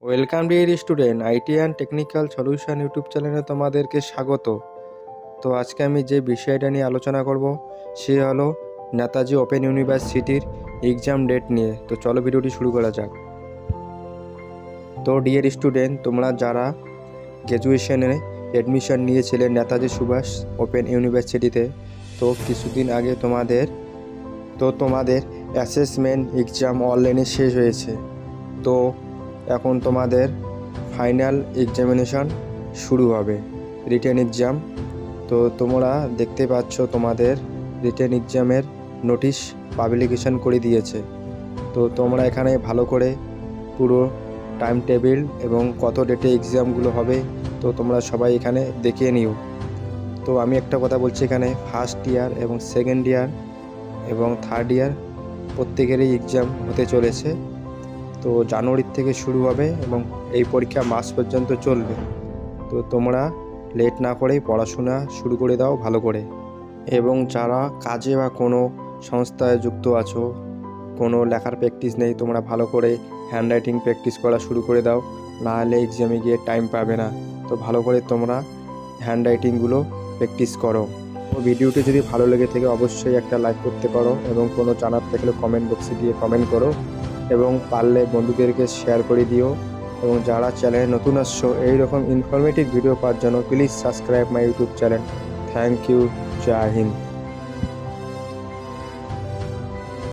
Welcome dear student, IT and technical solution YouTube চ্যানেলে তোমাদেরকে স্বাগত। তো আজকে আমি যে বিষয়টা নিয়ে আলোচনা করব সে হলো নেতাজি ওপেন ইউনিভার্সিটির এক্সাম ডেট নিয়ে। তো চলো ভিডিওটি শুরু করা যাক। তো ডিয়ার স্টুডেন্ট, তোমরা যারা গ্র্যাজুয়েশনে অ্যাডমিশন নিয়েছিলে নেতাজি সুভাষ ওপেন ইউনিভার্সিটিতে, তো কিছুদিন আগে তোমাদের অ্যাসেসমেন্ট এক্সাম অনলাইনে শেষ হয়েছে। তো এখন তোমাদের ফাইনাল এক্সামিনেশন শুরু হবে, রিটেন এক্সাম। তো তোমরা দেখতে পাচ্ছ তোমাদের রিটেন এক্সামের নোটিশ পাবলিকেশন করে দিয়েছে। তো তোমরা এখানে ভালো করে পুরো টাইম টেবিল এবং কত ডেটে এক্সামগুলো হবে তো তোমরা সবাই এখানে দেখিয়ে নিও। তো আমি একটা কথা বলছি, এখানে ফার্স্ট ইয়ার এবং সেকেন্ড ইয়ার এবং থার্ড ইয়ার প্রত্যেকেরই এক্সাম হতে চলেছে। তো জানুয়ারির থেকে শুরু হবে এবং এই পরীক্ষা মার্চ পর্যন্ত চলবে। তো তোমরা লেট না করেই পড়াশোনা শুরু করে দাও ভালো করে। এবং যারা কাজে বা কোনো সংস্থায় যুক্ত আছো, কোনো লেখার প্র্যাকটিস নেই, তোমরা ভালো করে হ্যান্ডরাইটিং প্র্যাকটিস করা শুরু করে দাও, না হলে এক্সামে গিয়ে টাইম পাবে না। তো ভালো করে তোমরা হ্যান্ডরাইটিংগুলো প্র্যাকটিস করো। তো ভিডিওটি যদি ভালো লেগে থাকে অবশ্যই একটা লাইক করতে পারো এবং কোনো জানার থাকলে কমেন্ট বক্সে গিয়ে কমেন্ট করো এবং পারলে বন্ধুদেরকে শেয়ার করে দিও। এবং যারা চ্যানেলে নতুন আসছো এইরকম ইনফরমেটিভ ভিডিও পাওয়ার জন্য please subscribe my YouTube channel. Thank you, Jai Hind.